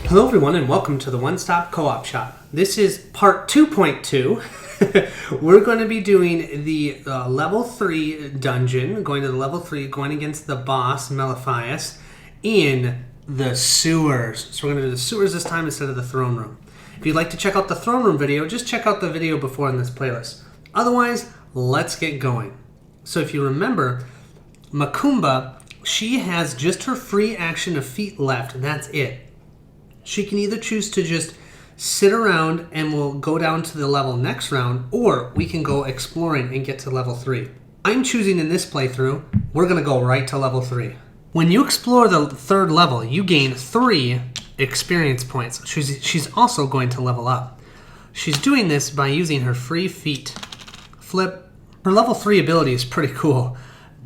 Hello everyone and welcome to the One Stop Co-op Shop. This is part 2.2. We're going to be doing the level 3 dungeon, going to the level 3, going against the boss, Malphias, in the sewers. So we're going to do the sewers this time instead of the throne room. If you'd like to check out the throne room video, just check out the video before in this playlist. Otherwise, let's get going. So if you remember, Macumba, she has just her free action of feet left, and that's it. She can either choose to just sit around and we'll go down to the level next round, or we can go exploring and get to level 3. I'm choosing in this playthrough, we're going to go right to level 3. When you explore the third level, you gain 3 experience points. She's also going to level up. She's doing this by using her free feet. Flip. Her level 3 ability is pretty cool.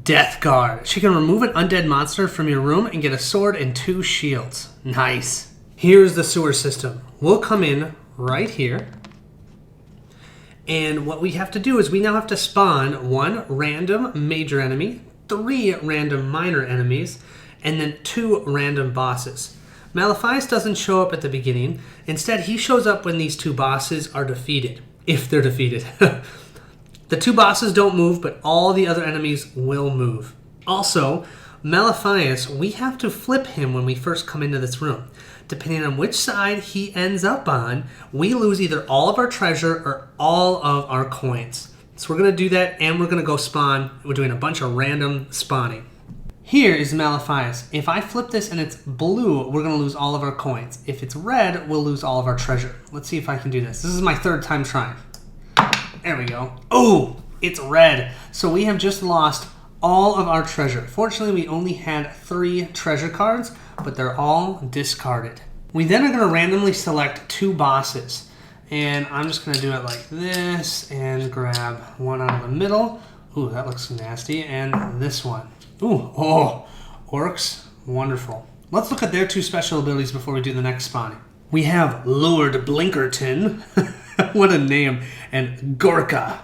Death Guard. She can remove an undead monster from your room and get a sword and 2 shields. Nice. Here's the sewer system. We'll come in right here. And what we have to do is we now have to spawn 1 random major enemy, 3 random minor enemies, and then 2 random bosses. Malphias doesn't show up at the beginning. Instead, he shows up when these 2 bosses are defeated. If they're defeated. The 2 bosses don't move, but all the other enemies will move. Also, Malphias, we have to flip him when we first come into this room. Depending on which side he ends up on, we lose either all of our treasure or all of our coins. So we're going to do that, and we're going to go spawn. We're doing a bunch of random spawning. Here is Malphias. If I flip this and it's blue, we're going to lose all of our coins. If it's red, we'll lose all of our treasure. Let's see if I can do this. This is my 3rd time trying. There we go. Oh, it's red. So we have just lost all of our treasure. Fortunately, we only had 3 treasure cards, but they're all discarded. We then are going to randomly select 2 bosses. And I'm just going to do it like this and grab one out of the middle. Ooh, that looks nasty. And this one. Ooh, oh, orcs. Wonderful. Let's look at their 2 special abilities before we do the next spawning. We have Lord Blinkerton. What a name. And Gorka.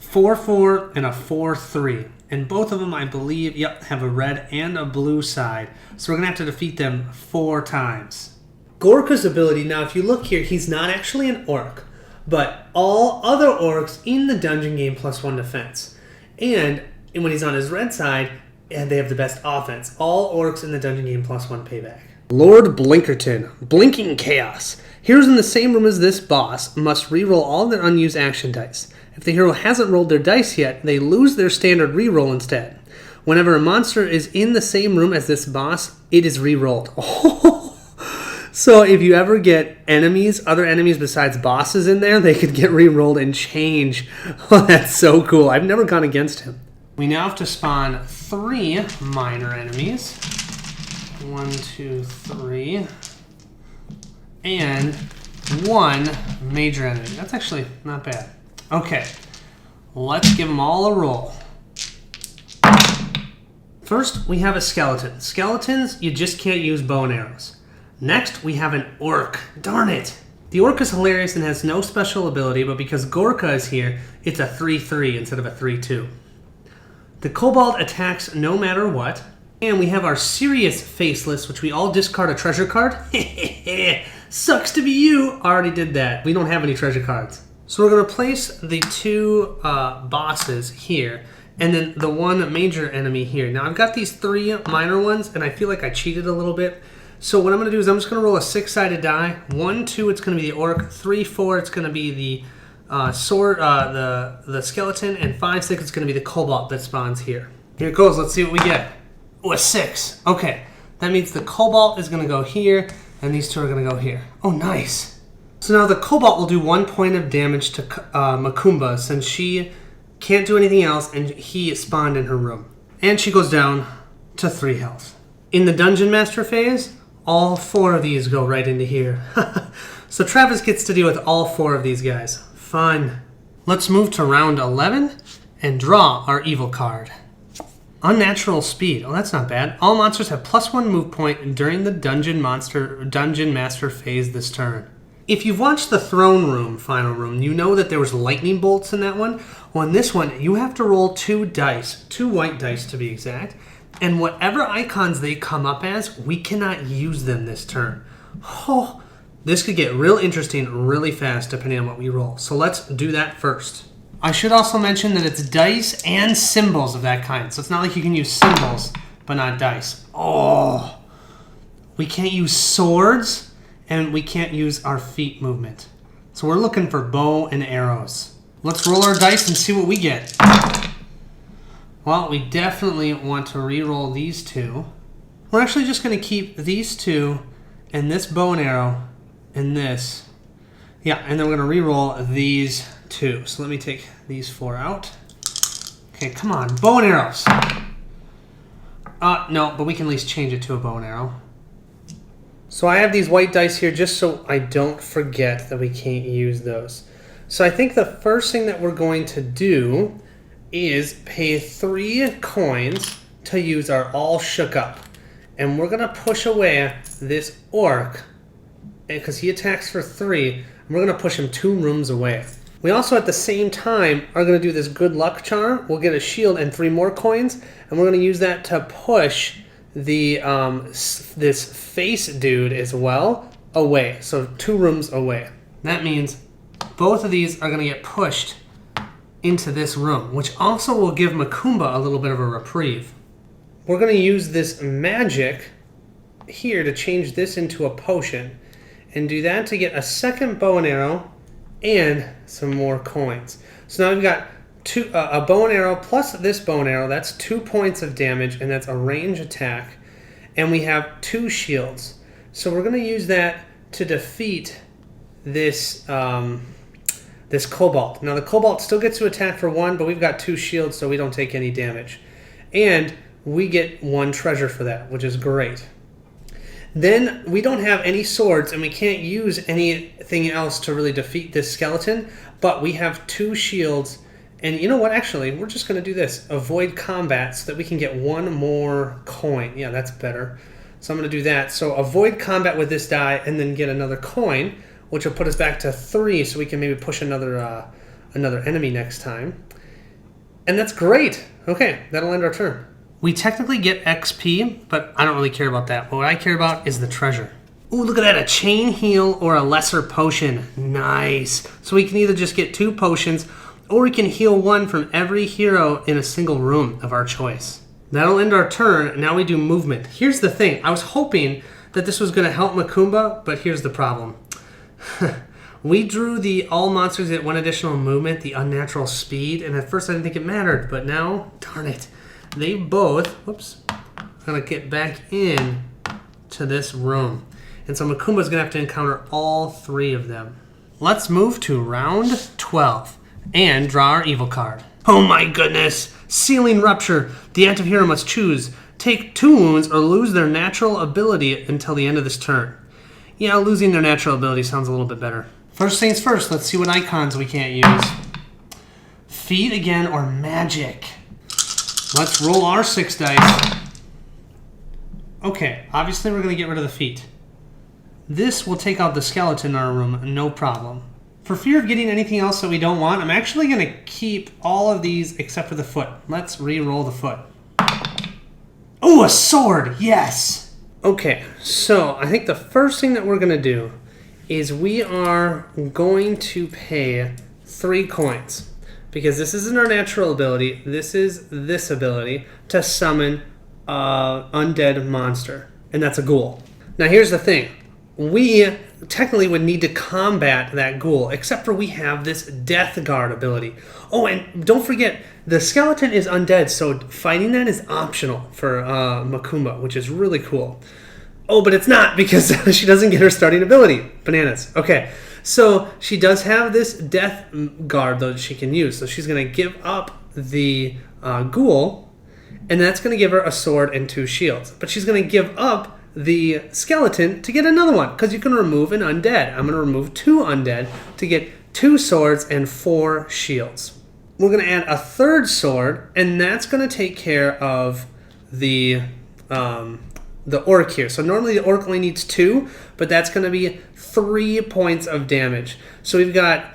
4-4 and a 4-3. And both of them, I believe, have a red and a blue side. So we're going to have to defeat them 4 times. Gorka's ability, now if you look here, he's not actually an orc. But all other orcs in the dungeon gain +1 defense. And when he's on his red side, they have the best offense. All orcs in the dungeon gain +1 payback. Lord Blinkerton, Blinking Chaos. Heroes in the same room as this boss must reroll all their unused action dice. If the hero hasn't rolled their dice yet, they lose their standard reroll instead. Whenever a monster is in the same room as this boss, it is rerolled. So if you ever get other enemies besides bosses in there, they could get rerolled and change. Oh, that's so cool. I've never gone against him. We now have to spawn 3 minor enemies. 1, 2, 3. And 1 major enemy. That's actually not bad. Okay, let's give them all a roll. First, we have a skeleton. Skeletons, you just can't use bow and arrows. Next, we have an orc. Darn it. The orc is hilarious and has no special ability, but because Gorka is here, it's a 3-3 instead of a 3-2. The kobold attacks no matter what. And we have our serious faceless, which we all discard a treasure card. Sucks to be you. Already did that. We don't have any treasure cards. So we're going to place the 2 bosses here, and then the 1 major enemy here. Now I've got these 3 minor ones, and I feel like I cheated a little bit. So what I'm going to do is I'm just going to roll a 6-sided die. 1, 2, it's going to be the orc. 3, 4, it's going to be the sword, the skeleton, and 5, 6, it's going to be the kobold that spawns here. Here it goes. Let's see what we get. Oh, a 6. Okay, that means the kobold is going to go here, and these 2 are going to go here. Oh, nice. So now the kobold will do 1 point of damage to Macumba since she can't do anything else and he spawned in her room. And she goes down to 3 health. In the Dungeon Master phase, all 4 of these go right into here. So Travis gets to deal with all 4 of these guys. Fun. Let's move to round 11 and draw our evil card. Unnatural speed. Oh, that's not bad. All monsters have +1 move point during the Dungeon Master phase this turn. If you've watched the Throne Room final room, you know that there was lightning bolts in that one. Well, in this one, you have to roll 2 dice, 2 white dice to be exact, and whatever icons they come up as, we cannot use them this turn. Oh, this could get real interesting really fast depending on what we roll. So let's do that first. I should also mention that it's dice and symbols of that kind. So it's not like you can use symbols, but not dice. Oh, we can't use swords, and we can't use our feet movement. So we're looking for bow and arrows. Let's roll our dice and see what we get. Well, we definitely want to re-roll these 2. We're actually just going to keep these 2 and this bow and arrow and this. Yeah, and then we're going to re-roll these 2. So let me take these 4 out. Okay, come on, bow and arrows. No, but we can at least change it to a bow and arrow. So I have these white dice here just so I don't forget that we can't use those. So I think the first thing that we're going to do is pay 3 coins to use our All Shook Up. And we're going to push away this orc, because he attacks for 3, and we're going to push him 2 rooms away. We also at the same time are going to do this Good Luck Charm. We'll get a shield and 3 more coins, and we're going to use that to push the this face dude as well away. So 2 rooms away. That means both of these are going to get pushed into this room, which also will give Macumba a little bit of a reprieve. We're going to use this magic here to change this into a potion, and do that to get a second bow and arrow and some more coins. So now we've got a bow and arrow plus this bow and arrow. That's 2 points of damage, and that's a range attack. And we have 2 shields. So we're going to use that to defeat this this Cobalt. Now the Cobalt still gets to attack for 1, but we've got 2 shields, so we don't take any damage. And we get 1 treasure for that, which is great. Then we don't have any swords, and we can't use anything else to really defeat this skeleton, but we have 2 shields. And you know what? Actually, we're just going to do this. Avoid combat so that we can get 1 more coin. Yeah, that's better. So I'm going to do that. So avoid combat with this die and then get another coin, which will put us back to 3 so we can maybe push another enemy next time. And that's great. Okay, that'll end our turn. We technically get XP, but I don't really care about that. What I care about is the treasure. Ooh, look at that, a chain heal or a lesser potion. Nice. So we can either just get 2 potions, or we can heal 1 from every hero in a single room of our choice. That'll end our turn. Now we do movement. Here's the thing. I was hoping that this was going to help Macumba, but here's the problem. We drew the all monsters get 1 additional movement, the unnatural speed, and at first I didn't think it mattered, but now, darn it, they both, whoops, are going to get back in to this room. And so Macumba's going to have to encounter all 3 of them. Let's move to round 12 and draw our evil card. Oh my goodness! Ceiling Rupture. The active hero must choose. Take 2 wounds or lose their natural ability until the end of this turn. Yeah, losing their natural ability sounds a little bit better. First things first, let's see what icons we can't use. Feet again or magic. Let's roll our 6 dice. Okay, obviously we're going to get rid of the feet. This will take out the skeleton in our room, no problem. For fear of getting anything else that we don't want, I'm actually going to keep all of these except for the foot. Let's re-roll the foot. Oh, a sword! Yes! Okay, so I think the first thing that we're going to do is we are going to pay 3 coins. Because this isn't our natural ability, this is this ability to summon an undead monster. And that's a ghoul. Now here's the thing. We technically would need to combat that ghoul, except for we have this Death Guard ability. Oh, and don't forget, the skeleton is undead, so fighting that is optional for Macumba, which is really cool. Oh, but it's not, because she doesn't get her starting ability. Bananas. Okay, so she does have this Death Guard, though, that she can use. So she's going to give up the ghoul, and that's going to give her a sword and 2 shields. But she's going to give up the skeleton to get another one, because you can remove an undead. I'm going to remove 2 undead to get 2 swords and 4 shields. We're going to add a 3rd sword, and that's going to take care of the the orc here. So normally the orc only needs 2, but that's going to be 3 points of damage. So we've got,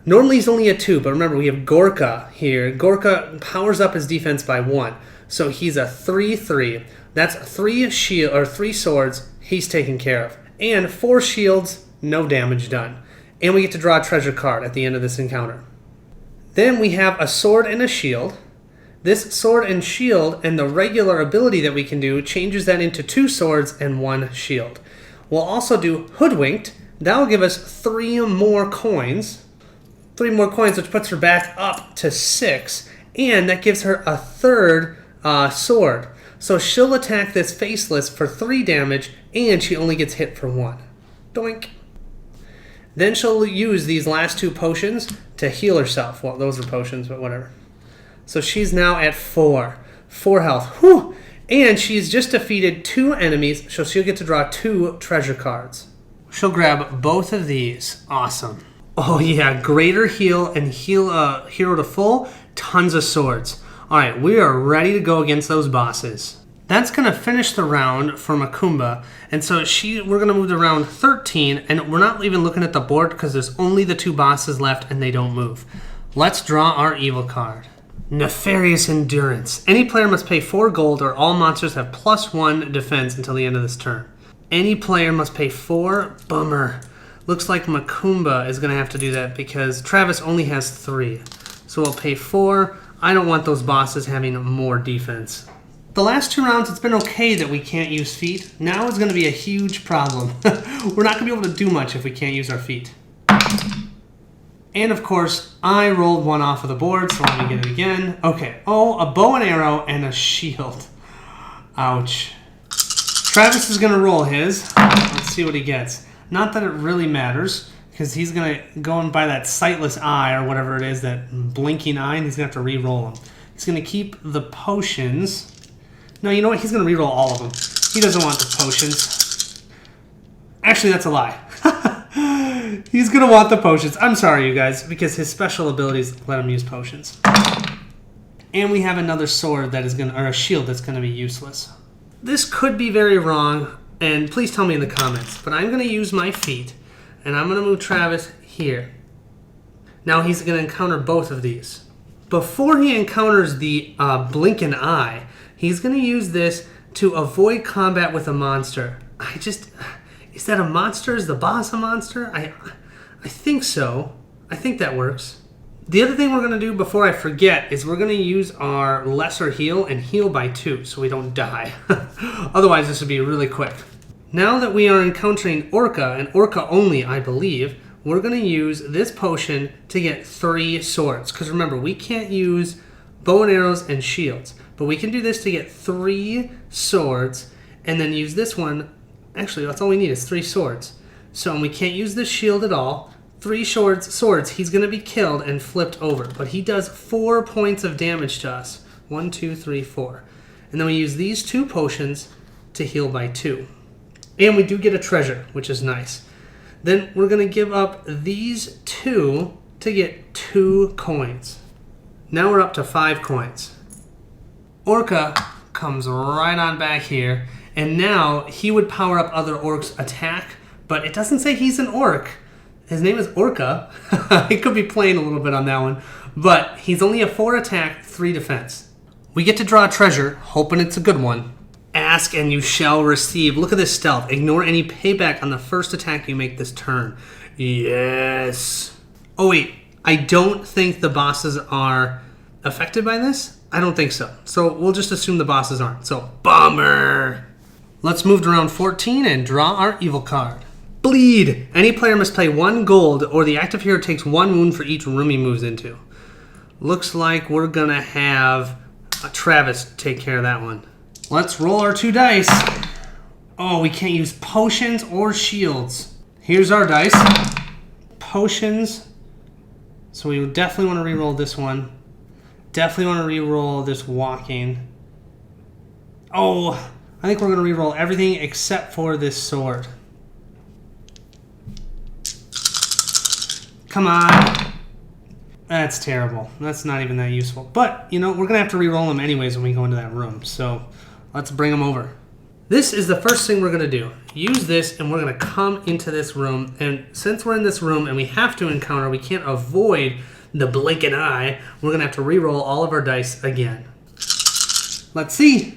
normally he's only a 2, but remember we have Gorka here. Gorka powers up his defense by 1. So he's a 3/3. That's 3 swords he's taken care of. And 4 shields, no damage done. And we get to draw a treasure card at the end of this encounter. Then we have a sword and a shield. This sword and shield and the regular ability that we can do changes that into 2 swords and 1 shield. We'll also do Hoodwinked. That'll give us 3 more coins. 3 more coins, which puts her back up to 6. And that gives her a 3rd sword. So she'll attack this faceless for 3 damage, and she only gets hit for 1. Doink. Then she'll use these last 2 potions to heal herself. Well, those are potions, but whatever. So she's now at 4 health. Whew! And she's just defeated 2 enemies, so she'll get to draw 2 treasure cards. She'll grab both of these. Awesome. Oh yeah, greater heal and heal a hero to full. Tons of swords. Alright, we are ready to go against those bosses. That's going to finish the round for Makumba. And so we're going to move to round 13, and we're not even looking at the board because there's only the 2 bosses left and they don't move. Let's draw our evil card. Nefarious Endurance. Any player must pay 4 gold or all monsters have +1 defense until the end of this turn. Any player must pay 4. Bummer. Looks like Makumba is going to have to do that because Travis only has 3. So we'll pay 4. I don't want those bosses having more defense. The last 2 rounds, it's been okay that we can't use feet. Now it's going to be a huge problem. We're not going to be able to do much if we can't use our feet. And of course, I rolled 1 off of the board, so let me get it again. Okay. Oh, a bow and arrow and a shield. Ouch. Travis is going to roll his. Let's see what he gets. Not that it really matters, because he's going to go and buy that sightless eye, or whatever it is, that blinking eye, and he's going to have to re-roll them. He's going to keep the potions. No, you know what? He's going to re-roll all of them. He doesn't want the potions. Actually, that's a lie. He's going to want the potions. I'm sorry, you guys, because his special abilities let him use potions. And we have another sword that is going to, or a shield that's going to be useless. This could be very wrong, and please tell me in the comments, but I'm going to use my feet, and I'm going to move Travis here. Now he's going to encounter both of these. Before he encounters the blinking eye, he's going to use this to avoid combat with a monster. Is that a monster? Is the boss a monster? I think so. I think that works. The other thing we're going to do before I forget is we're going to use our lesser heal and heal by 2 so we don't die. Otherwise this would be really quick. Now that we are encountering Orca, and Orca only I believe, we're going to use this potion to get 3 swords. Because remember, we can't use bow and arrows and shields. But we can do this to get 3 swords, and then use this one. Actually, that's all we need is 3 swords. So we can't use this shield at all. 3 swords, he's going to be killed and flipped over. But he does 4 points of damage to us. 1, 2, 3, 4. And then we use these 2 potions to heal by 2. And we do get a treasure, which is nice. Then we're going to give up these 2 to get 2 coins. Now we're up to 5 coins. Orca comes right on back here, and now he would power up other orcs' attack, but it doesn't say he's an orc. His name is Orca. I could be playing a little bit on that one, but he's only a 4 attack, 3 defense. We get to draw a treasure, hoping it's a good one. Ask and you shall receive. Look at this stealth. Ignore any payback on the first attack you make this turn. Yes. Oh wait, I don't think the bosses are affected by this. I don't think so. So we'll just assume the bosses aren't. So, bummer. Let's move to round 14 and draw our evil card. Bleed. Any player must pay 1 gold or the active hero takes 1 wound for each room he moves into. Looks like we're going to have Travis take care of that one. Let's roll our 2 dice. Oh, we can't use potions or shields. Here's our dice. Potions. So we definitely want to re-roll this one. Definitely want to re-roll this walking. Oh, I think we're going to re-roll everything except for this sword. Come on. That's terrible. That's not even that useful. But, you know, we're going to have to re-roll them anyways when we go into that room. So let's bring them over. This is the first thing we're going to do. Use this, and we're going to come into this room. And since we're in this room and we have to encounter, we can't avoid the blinking eye, we're going to have to re-roll all of our dice again. Let's see.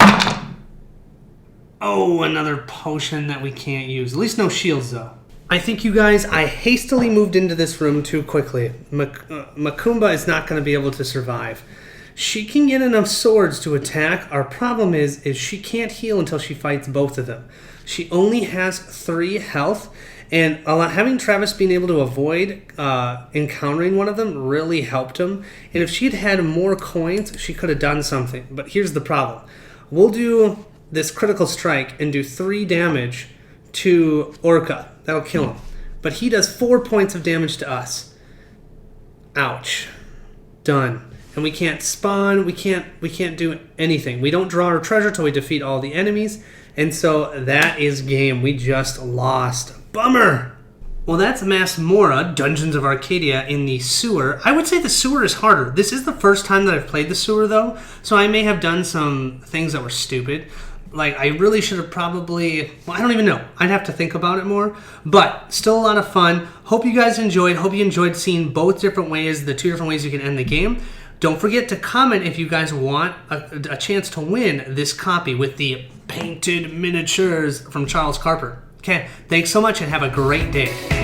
Oh, another potion that we can't use. At least no shields, though. I think, you guys, I hastily moved into this room too quickly. Makumba is not going to be able to survive. She can get enough swords to attack. Our problem is she can't heal until she fights both of them. She only has 3 health, and having Travis being able to avoid encountering one of them really helped him. And if she'd had more coins, she could have done something. But here's the problem. We'll do this critical strike and do 3 damage to Orca. That'll kill him. But he does 4 points of damage to us. Ouch. Done. And we can't spawn, we can't do anything. We don't draw our treasure till we defeat all the enemies. And so that is game. We just lost. Bummer! Well, that's Masmorra, Dungeons of Arcadia in the sewer. I would say the sewer is harder. This is the first time that I've played the sewer, though, so I may have done some things that were stupid. Like, I really should have probably... Well, I don't even know. I'd have to think about it more. But still a lot of fun. Hope you guys enjoyed. Hope you enjoyed seeing both different ways, the 2 different ways you can end the game. Don't forget to comment if you guys want a chance to win this copy with the painted miniatures from Charles Carper. Okay, thanks so much and have a great day.